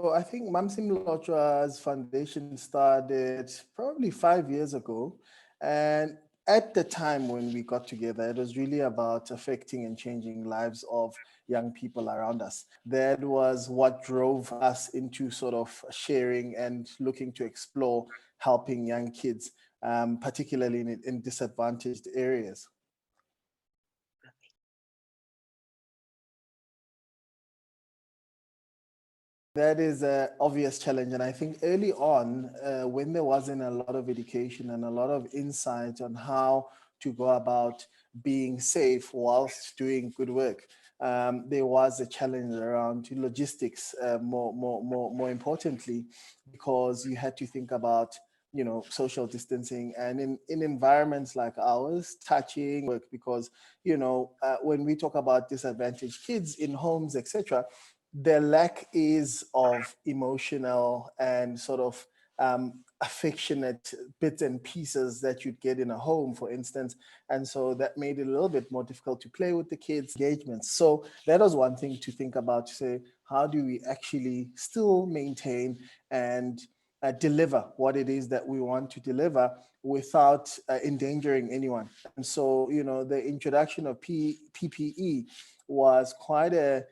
So I think Mamsie Mlotshwa's foundation started probably 5 years ago. And at the time when we got together, it was really about affecting and changing lives of young people around us. That was what drove us into sort of sharing and looking to explore helping young kids, particularly in disadvantaged areas. That is an obvious challenge. And I think early on, when there wasn't a lot of education and a lot of insight on how to go about being safe whilst doing good work, there was a challenge around logistics, more importantly, because you had to think about social distancing, and in environments like ours, touching work, because when we talk about disadvantaged kids in homes, etc., the lack is of emotional and sort of affectionate bits and pieces that you'd get in a home, for instance. And so that made it a little bit more difficult to play with the kids' engagements. So that was one thing to think about, to say, how do we actually still maintain and deliver what it is that we want to deliver without endangering anyone? And so, the introduction of PPE was quite a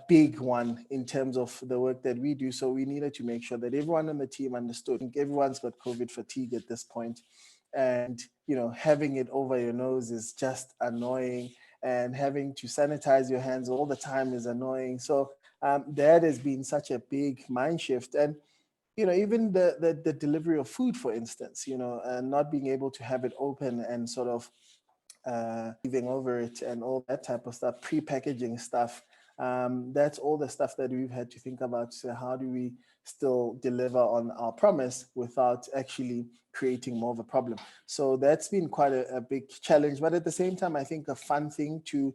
big one in terms of the work that we do. So we needed to make sure that everyone on the team understood. I think everyone's got COVID fatigue at this point, and having it over your nose is just annoying, and having to sanitize your hands all the time is annoying. So that has been such a big mind shift. And even the delivery of food, for instance, and not being able to have it open and sort of leaving over it and all that type of stuff, pre-packaging stuff. That's all the stuff that we've had to think about. So how do we still deliver on our promise without actually creating more of a problem? So that's been quite a big challenge, but at the same time, I think a fun thing to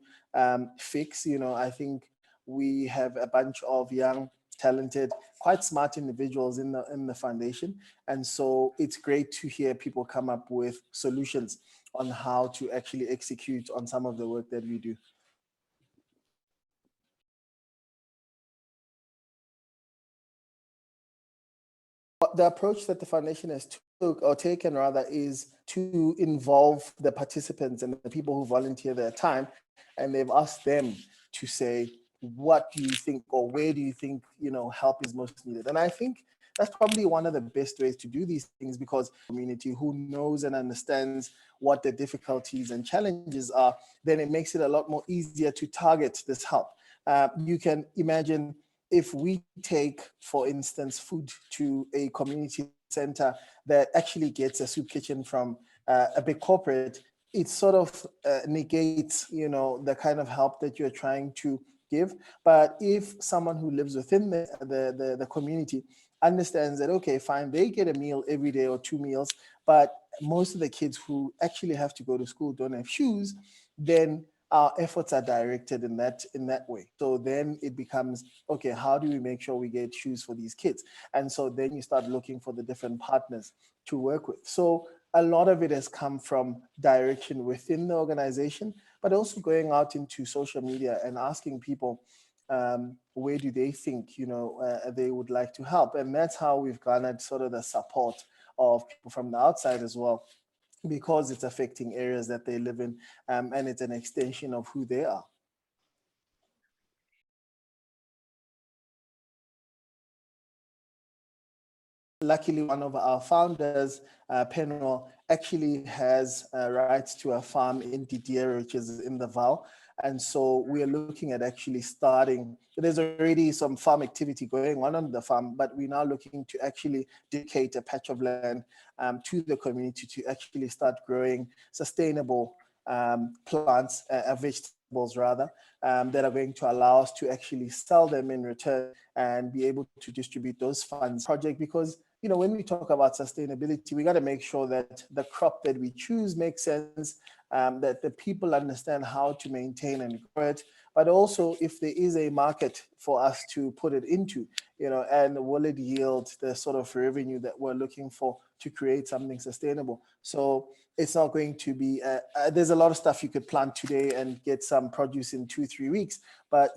fix. I think we have a bunch of young, talented, quite smart individuals in the foundation, and so it's great to hear people come up with solutions on how to actually execute on some of the work that we do. The approach that the foundation has taken rather is to involve the participants and the people who volunteer their time, and they've asked them to say, what do you think, or where do you think help is most needed? And I think that's probably one of the best ways to do these things, because community who knows and understands what the difficulties and challenges are, then it makes it a lot more easier to target this help. You can imagine if we take, for instance, food to a community center that actually gets a soup kitchen from a big corporate, it sort of negates, the kind of help that you're trying to give. But if someone who lives within the community understands that, okay, fine, they get a meal every day or 2 meals, but most of the kids who actually have to go to school don't have shoes, then our efforts are directed in that way. So then it becomes, okay, how do we make sure we get shoes for these kids? And so then you start looking for the different partners to work with. So a lot of it has come from direction within the organization, but also going out into social media and asking people, where do they think they would like to help? And that's how we've garnered sort of the support of people from the outside as well, because it's affecting areas that they live in, and it's an extension of who they are. Luckily, one of our founders, Penuel, actually has rights to a farm in Didier, which is in the Val. And so we are looking at actually starting, there's already some farm activity going on the farm, but we're now looking to actually dedicate a patch of land to the community to actually start growing sustainable plants, vegetables rather, that are going to allow us to actually sell them in return and be able to distribute those funds project. Because when we talk about sustainability, we got to make sure that the crop that we choose makes sense, that the people understand how to maintain and grow it, but also if there is a market for us to put it into, and will it yield the sort of revenue that we're looking for to create something sustainable. So it's not going to be, there's a lot of stuff you could plant today and get some produce in 2-3 weeks, but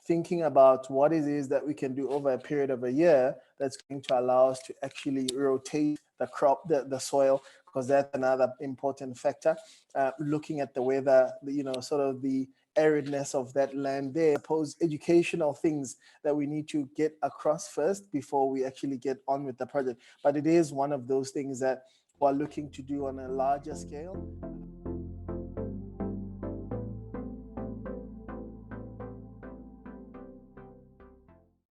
thinking about what it is that we can do over a period of a year that's going to allow us to actually rotate the crop, the soil, because that's another important factor. Looking at the weather, sort of the aridness of that land there. I suppose educational things that we need to get across first before we actually get on with the project. But it is one of those things that we're looking to do on a larger scale.